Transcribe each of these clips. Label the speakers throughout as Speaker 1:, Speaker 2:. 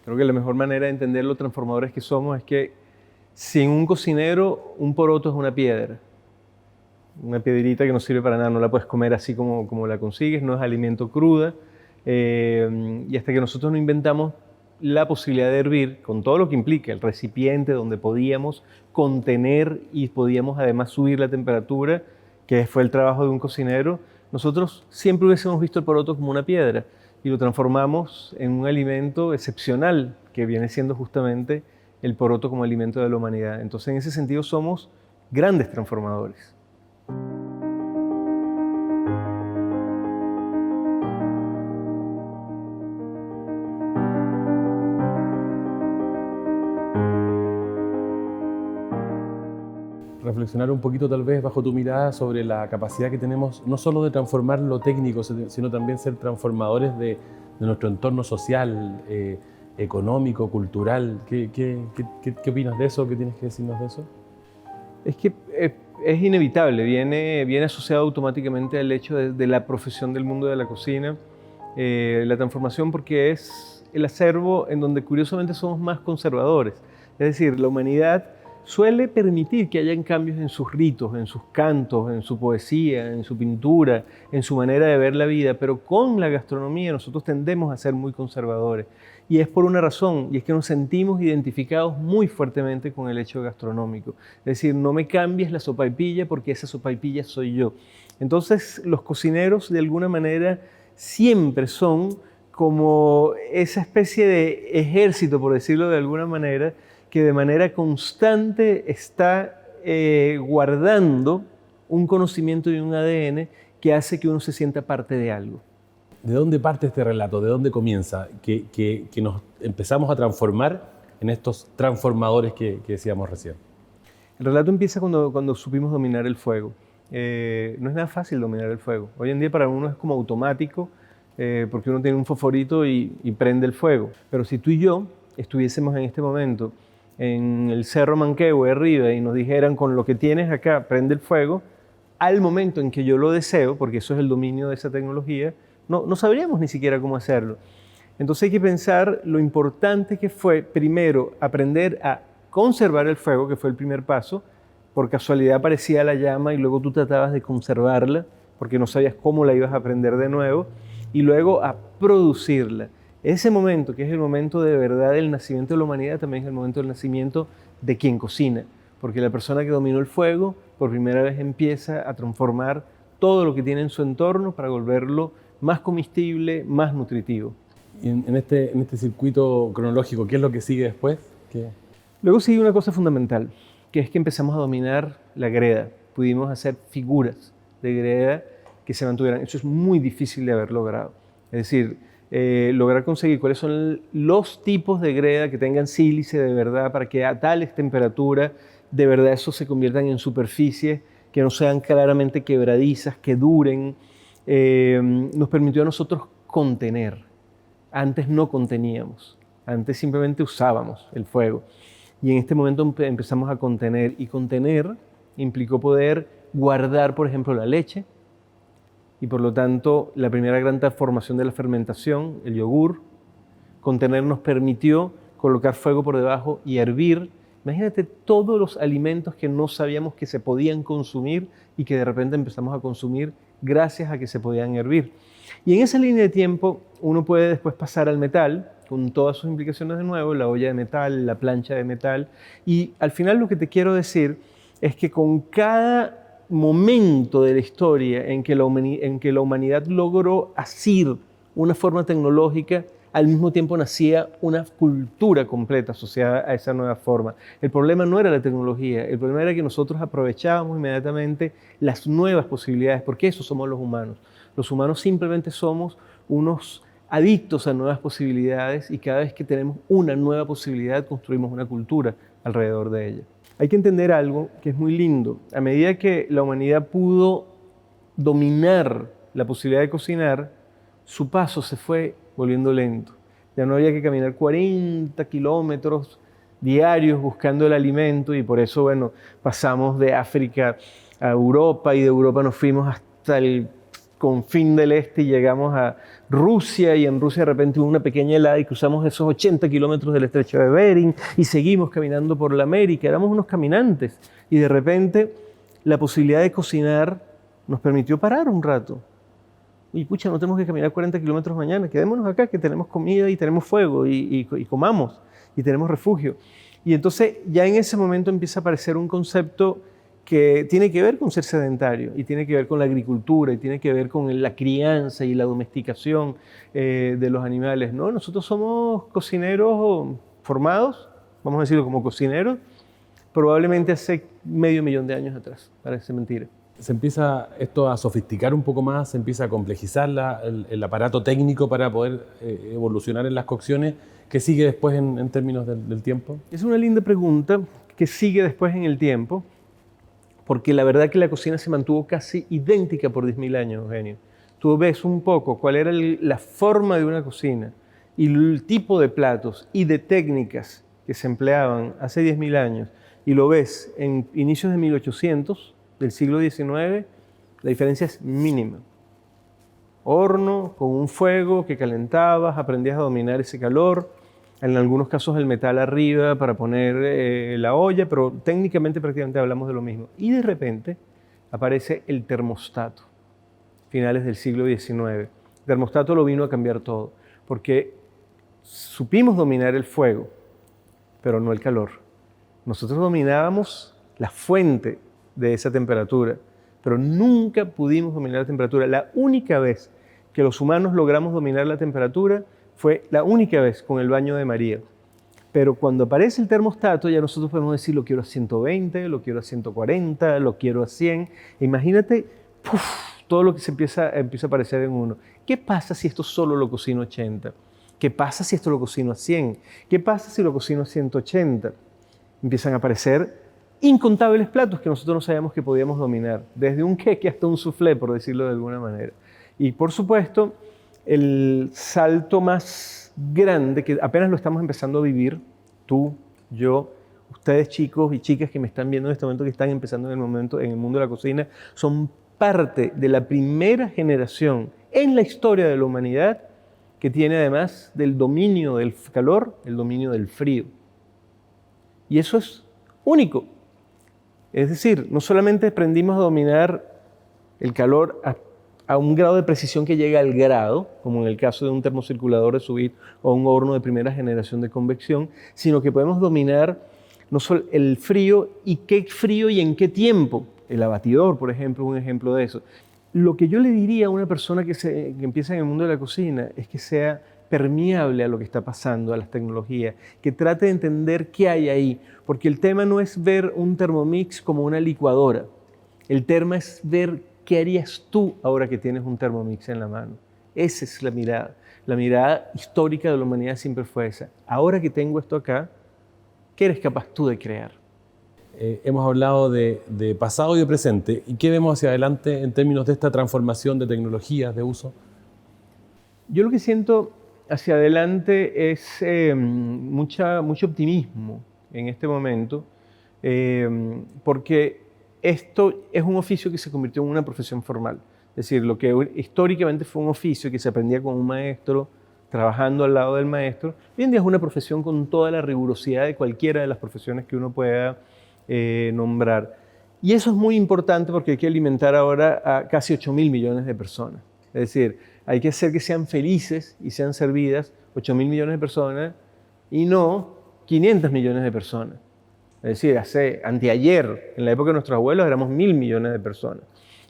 Speaker 1: Creo que la mejor manera de entender lo transformadores que somos es que sin un cocinero, un poroto es una piedrita que no sirve para nada, no la puedes comer así como la consigues, no es alimento cruda. Y hasta que nosotros no inventamos la posibilidad de hervir, con todo lo que implica, el recipiente donde podíamos contener y podíamos además subir la temperatura, que fue el trabajo de un cocinero, nosotros siempre hubiésemos visto el poroto como una piedra y lo transformamos en un alimento excepcional, que viene siendo justamente el poroto como alimento de la humanidad. Entonces, en ese sentido, somos grandes transformadores.
Speaker 2: Reflexionar un poquito tal vez bajo tu mirada sobre la capacidad que tenemos no solo de transformar lo técnico, sino también ser transformadores de nuestro entorno social, económico, cultural. ¿Qué opinas de eso? ¿Qué tienes que decirnos de eso?
Speaker 1: Es que es inevitable, viene asociado automáticamente al hecho de la profesión del mundo de la cocina, la transformación, porque es el acervo en donde curiosamente somos más conservadores. Es decir, la humanidad suele permitir que hayan cambios en sus ritos, en sus cantos, en su poesía, en su pintura, en su manera de ver la vida, pero con la gastronomía nosotros tendemos a ser muy conservadores. Y es por una razón, y es que nos sentimos identificados muy fuertemente con el hecho gastronómico. Es decir, no me cambies la sopaipilla porque esa sopaipilla soy yo. Entonces, los cocineros de alguna manera siempre son como esa especie de ejército, por decirlo de alguna manera, que de manera constante está guardando un conocimiento y un ADN que hace que uno se sienta parte de algo.
Speaker 2: ¿De dónde parte este relato? ¿De dónde comienza? Que nos empezamos a transformar en estos transformadores que decíamos recién.
Speaker 1: El relato empieza cuando supimos dominar el fuego. No es nada fácil dominar el fuego. Hoy en día para uno es como automático, porque uno tiene un fosforito y prende el fuego. Pero si tú y yo estuviésemos en este momento en el Cerro Manquehue arriba y nos dijeran con lo que tienes acá, prende el fuego, al momento en que yo lo deseo, porque eso es el dominio de esa tecnología, no sabríamos ni siquiera cómo hacerlo. Entonces hay que pensar lo importante que fue, primero, aprender a conservar el fuego, que fue el primer paso. Por casualidad aparecía la llama y luego tú tratabas de conservarla, porque no sabías cómo la ibas a prender de nuevo, y luego a producirla. Ese momento, que es el momento de verdad del nacimiento de la humanidad, también es el momento del nacimiento de quien cocina, porque la persona que dominó el fuego por primera vez empieza a transformar todo lo que tiene en su entorno para volverlo más comestible, más nutritivo.
Speaker 2: Y en este circuito cronológico, ¿qué es lo que sigue después?
Speaker 1: Luego sigue una cosa fundamental, que es que empezamos a dominar la greda. Pudimos hacer figuras de greda que se mantuvieran. Eso es muy difícil de haber logrado. Es decir, lograr conseguir cuáles son los tipos de greda que tengan sílice de verdad para que a tales temperaturas de verdad eso se conviertan en superficies que no sean claramente quebradizas, que duren, nos permitió a nosotros contener. Antes no conteníamos, antes simplemente usábamos el fuego. Y en este momento empezamos a contener, y contener implicó poder guardar, por ejemplo, la leche, y por lo tanto la primera gran transformación de la fermentación, el yogur. Contener nos permitió colocar fuego por debajo y hervir. Imagínate todos los alimentos que no sabíamos que se podían consumir y que de repente empezamos a consumir gracias a que se podían hervir. Y en esa línea de tiempo uno puede después pasar al metal, con todas sus implicaciones de nuevo, la olla de metal, la plancha de metal. Y al final lo que te quiero decir es que con cada momento de la historia en que la humanidad logró asir una forma tecnológica, al mismo tiempo nacía una cultura completa asociada a esa nueva forma. El problema no era la tecnología, el problema era que nosotros aprovechábamos inmediatamente las nuevas posibilidades, porque eso somos los humanos. Los humanos simplemente somos unos adictos a nuevas posibilidades y cada vez que tenemos una nueva posibilidad construimos una cultura alrededor de ella. Hay que entender algo que es muy lindo. A medida que la humanidad pudo dominar la posibilidad de cocinar, su paso se fue volviendo lento. Ya no había que caminar 40 kilómetros diarios buscando el alimento y por eso, bueno, pasamos de África a Europa y de Europa nos fuimos hasta el confín del este y llegamos a Rusia, y en Rusia de repente hubo una pequeña helada y cruzamos esos 80 kilómetros del estrecho de Bering y seguimos caminando por la América. Éramos unos caminantes y de repente la posibilidad de cocinar nos permitió parar un rato. Y pucha, no tenemos que caminar 40 kilómetros mañana, quedémonos acá que tenemos comida y tenemos fuego y comamos y tenemos refugio. Y entonces ya en ese momento empieza a aparecer un concepto que tiene que ver con ser sedentario y tiene que ver con la agricultura y tiene que ver con la crianza y la domesticación de los animales, ¿no? Nosotros somos cocineros formados, vamos a decirlo como cocineros, probablemente hace medio millón de años atrás, parece mentira.
Speaker 2: Se empieza esto a sofisticar un poco más, se empieza a complejizar el aparato técnico para poder evolucionar en las cocciones. ¿Qué sigue después en términos del tiempo?
Speaker 1: Es una linda pregunta. ¿Qué sigue después en el tiempo? Porque la verdad que la cocina se mantuvo casi idéntica por 10.000 años, Eugenio. Tú ves un poco cuál era la forma de una cocina y el tipo de platos y de técnicas que se empleaban hace 10.000 años y lo ves en inicios de 1800, del siglo XIX, la diferencia es mínima. Horno con un fuego que calentabas, aprendías a dominar ese calor, en algunos casos el metal arriba para poner la olla, pero técnicamente prácticamente hablamos de lo mismo. Y de repente aparece el termostato, finales del siglo XIX. El termostato lo vino a cambiar todo, porque supimos dominar el fuego, pero no el calor. Nosotros dominábamos la fuente de esa temperatura, pero nunca pudimos dominar la temperatura. La única vez que los humanos logramos dominar la temperatura fue la única vez con el baño de María. Pero cuando aparece el termostato, ya nosotros podemos decir, lo quiero a 120, lo quiero a 140, lo quiero a 100. Imagínate, todo lo que se empieza a aparecer en uno. ¿Qué pasa si esto solo lo cocino a 80? ¿Qué pasa si esto lo cocino a 100? ¿Qué pasa si lo cocino a 180? Empiezan a aparecer incontables platos que nosotros no sabíamos que podíamos dominar, desde un queque hasta un soufflé, por decirlo de alguna manera. Y por supuesto, el salto más grande, que apenas lo estamos empezando a vivir, tú, yo, ustedes chicos y chicas que me están viendo en este momento, que están empezando en el mundo de la cocina, son parte de la primera generación en la historia de la humanidad que tiene además del dominio del calor, el dominio del frío. Y eso es único. Es decir, no solamente aprendimos a dominar el calor a un grado de precisión que llega al grado, como en el caso de un termocirculador de sous vide o un horno de primera generación de convección, sino que podemos dominar no solo el frío y qué frío y en qué tiempo. El abatidor, por ejemplo, es un ejemplo de eso. Lo que yo le diría a una persona que empieza en el mundo de la cocina es que sea permeable a lo que está pasando, a las tecnologías, que trate de entender qué hay ahí, porque el tema no es ver un Thermomix como una licuadora, el tema es ver qué harías tú ahora que tienes un Thermomix en la mano. Esa es la mirada histórica de la humanidad siempre fue esa. Ahora que tengo esto acá, ¿qué eres capaz tú de crear?
Speaker 2: Hemos hablado de pasado y de presente, ¿y qué vemos hacia adelante en términos de esta transformación de tecnologías, de uso?
Speaker 1: Yo lo que siento hacia adelante es mucho optimismo en este momento, porque esto es un oficio que se convirtió en una profesión formal. Es decir, lo que históricamente fue un oficio que se aprendía con un maestro, trabajando al lado del maestro, hoy en día es una profesión con toda la rigurosidad de cualquiera de las profesiones que uno pueda nombrar. Y eso es muy importante porque hay que alimentar ahora a casi 8.000 millones de personas. Es decir, hay que hacer que sean felices y sean servidas 8.000 millones de personas y no 500 millones de personas. Es decir, anteayer, en la época de nuestros abuelos, éramos 1.000 millones de personas.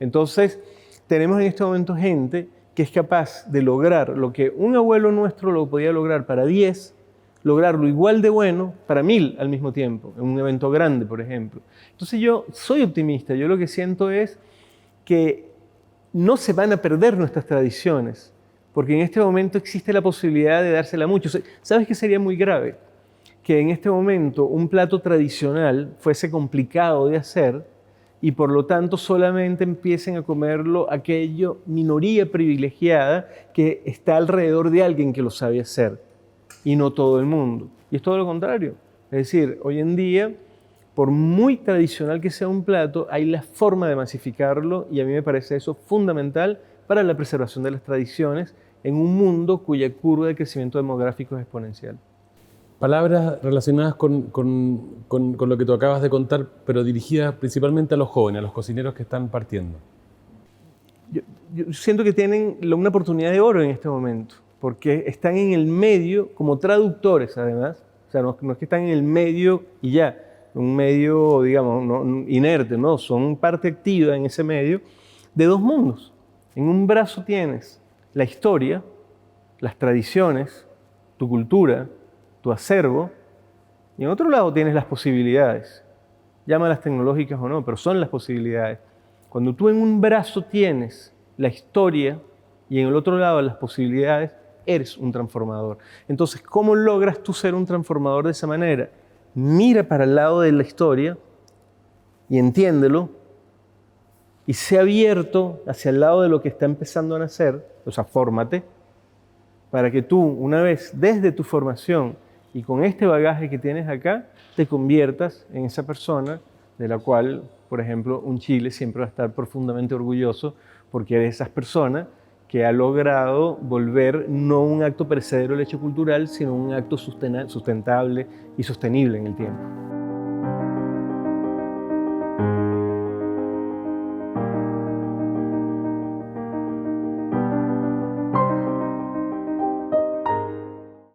Speaker 1: Entonces, tenemos en este momento gente que es capaz de lograr lo que un abuelo nuestro lo podía lograr para 10, lograrlo igual de bueno para 1.000 al mismo tiempo, en un evento grande, por ejemplo. Entonces yo soy optimista, yo lo que siento es que no se van a perder nuestras tradiciones, porque en este momento existe la posibilidad de dársela a muchos. ¿Sabes qué sería muy grave? Que en este momento un plato tradicional fuese complicado de hacer y por lo tanto solamente empiecen a comerlo aquella minoría privilegiada que está alrededor de alguien que lo sabe hacer y no todo el mundo. Y es todo lo contrario. Es decir, hoy en día, por muy tradicional que sea un plato, hay la forma de masificarlo y a mí me parece eso fundamental para la preservación de las tradiciones en un mundo cuya curva de crecimiento demográfico es exponencial.
Speaker 2: Palabras relacionadas con lo que tú acabas de contar, pero dirigidas principalmente a los jóvenes, a los cocineros que están partiendo.
Speaker 1: Yo siento que tienen una oportunidad de oro en este momento, porque están en el medio como traductores, además. O sea, no es que están en el medio y ya, un medio, digamos, inerte, no, son parte activa en ese medio de dos mundos. En un brazo tienes la historia, las tradiciones, tu cultura, tu acervo, y en otro lado tienes las posibilidades. Llámalas tecnológicas o no, pero son las posibilidades. Cuando tú en un brazo tienes la historia y en el otro lado las posibilidades, eres un transformador. Entonces, ¿cómo logras tú ser un transformador de esa manera? Mira para el lado de la historia y entiéndelo y sé abierto hacia el lado de lo que está empezando a nacer, o sea, fórmate, para que tú, una vez desde tu formación y con este bagaje que tienes acá, te conviertas en esa persona de la cual, por ejemplo, un Chile siempre va a estar profundamente orgulloso porque eres esa persona que ha logrado volver no un acto perecedero el hecho cultural, sino un acto sustentable y sostenible en el tiempo.